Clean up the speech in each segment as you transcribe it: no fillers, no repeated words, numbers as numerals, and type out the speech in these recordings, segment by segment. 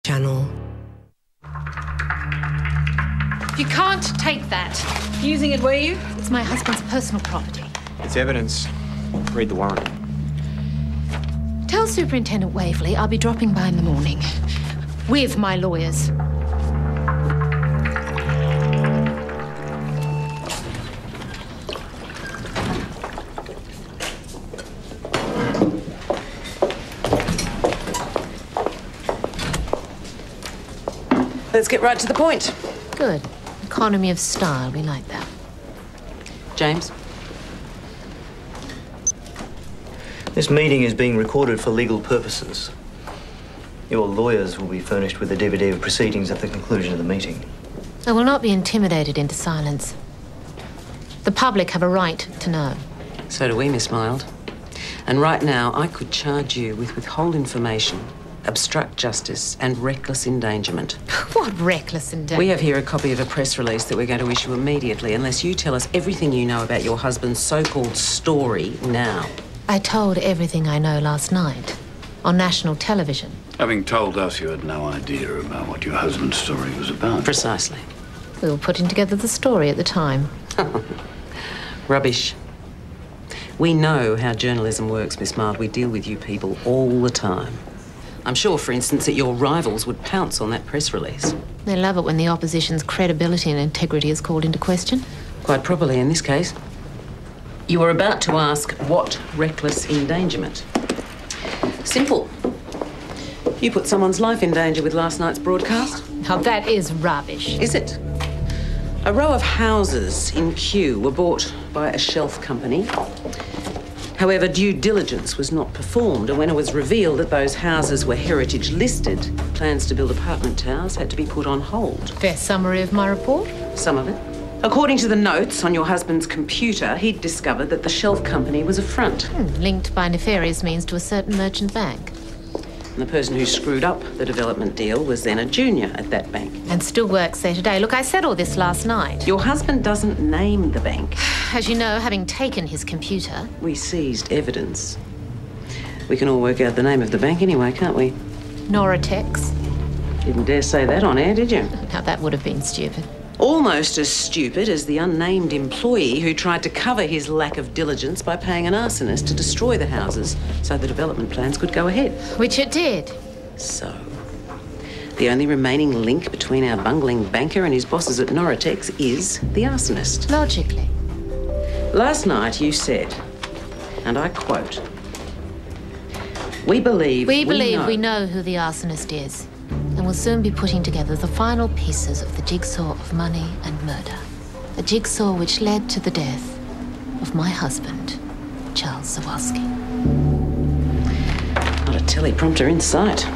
Channel. You can't take that. Using it, were you? It's my husband's personal property. It's evidence. Read the warrant. Tell Superintendent Waverley I'll be dropping by in the morning. With my lawyers. Let's get right to the point. Good. Economy of style, we like that. James? This meeting is being recorded for legal purposes. Your lawyers will be furnished with a DVD of proceedings at the conclusion of the meeting. I will not be intimidated into silence. The public have a right to know. So do we, Miss Mild. And right now, I could charge you with withhold information, obstruct justice, and reckless endangerment. What reckless endangerment? We have here a copy of a press release that we're going to issue immediately unless you tell us everything you know about your husband's so-called story now. I told everything I know last night on national television. Having told us you had no idea about what your husband's story was about. Precisely. We were putting together the story at the time. Rubbish. We know how journalism works, Miss Mild. We deal with you people all the time. I'm sure, for instance, that your rivals would pounce on that press release. They love it when the opposition's credibility and integrity is called into question. Quite properly in this case. You were about to ask what reckless endangerment. Simple. You put someone's life in danger with last night's broadcast. Now that is rubbish. Is it? A row of houses in Kew were bought by a shelf company. However, due diligence was not performed, and when it was revealed that those houses were heritage listed, plans to build apartment towers had to be put on hold. Fair summary of my report? Some of it. According to the notes on your husband's computer, he'd discovered that the shelf company was a front. Linked by nefarious means to a certain merchant bank. And the person who screwed up the development deal was then a junior at that bank. And still works there today. Look, I said all this last night. Your husband doesn't name the bank. As you know, having taken his computer... We seized evidence. We can all work out the name of the bank anyway, can't we? Noratex. Didn't dare say that on air, did you? Now, that would have been stupid. Almost as stupid as the unnamed employee who tried to cover his lack of diligence by paying an arsonist to destroy the houses so the development plans could go ahead. Which it did. So, the only remaining link between our bungling banker and his bosses at Noratex is the arsonist. Logically. Last night you said, and I quote, We believe we know who the arsonist is. And will soon be putting together the final pieces of the jigsaw of money and murder. A jigsaw which led to the death of my husband, Charles Zawalski. Not a teleprompter in sight.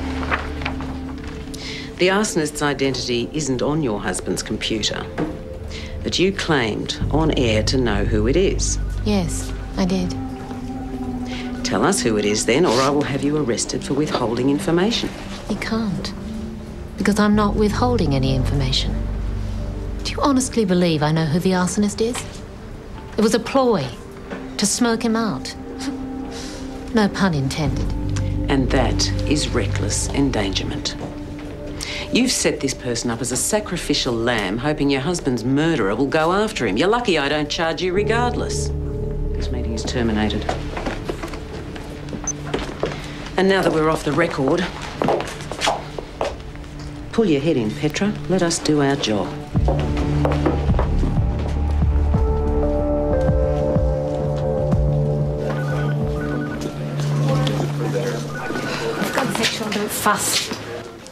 The arsonist's identity isn't on your husband's computer, but you claimed on air to know who it is. Yes, I did. Tell us who it is then, or I will have you arrested for withholding information. You can't. Because I'm not withholding any information. Do you honestly believe I know who the arsonist is? It was a ploy to smoke him out. No pun intended. And that is reckless endangerment. You've set this person up as a sacrificial lamb, hoping your husband's murderer will go after him. You're lucky I don't charge you regardless. This meeting is terminated. And now that we're off the record, pull your head in, Petra. Let us do our job. For God's sake, Sean, don't fuss.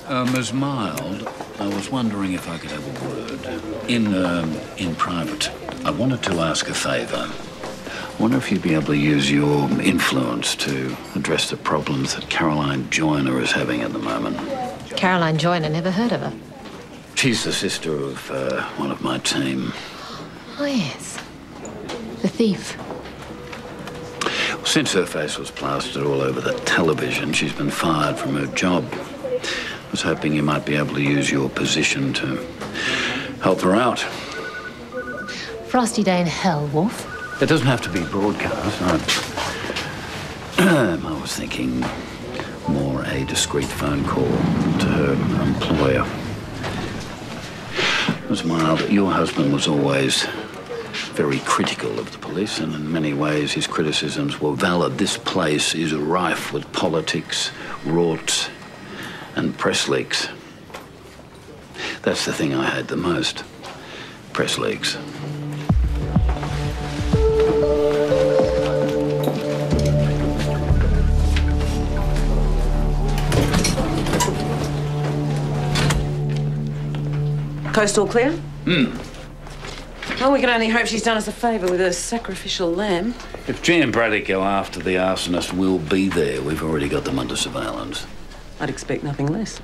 Ms. Mild, I was wondering if I could have a word. In private, I wanted to ask a favour. I wonder if you'd be able to use your influence to address the problems that Caroline Joyner is having at the moment. Caroline Joyner, never heard of her. She's the sister of one of my team. Oh, yes. The thief. Since her face was plastered all over the television, she's been fired from her job. I was hoping you might be able to use your position to help her out. Frosty day in hell, Wolf. It doesn't have to be broadcast. I was thinking more a discreet phone call to her employer. Ms. Mild, your husband was always very critical of the police, and in many ways his criticisms were valid. This place is rife with politics, rorts, and press leaks. That's the thing I hate the most. Press leaks. Coast all clear? Well, we can only hope she's done us a favour with her sacrificial lamb. If G and Braddock go after the arsonist, we'll be there. We've already got them under surveillance. I'd expect nothing less.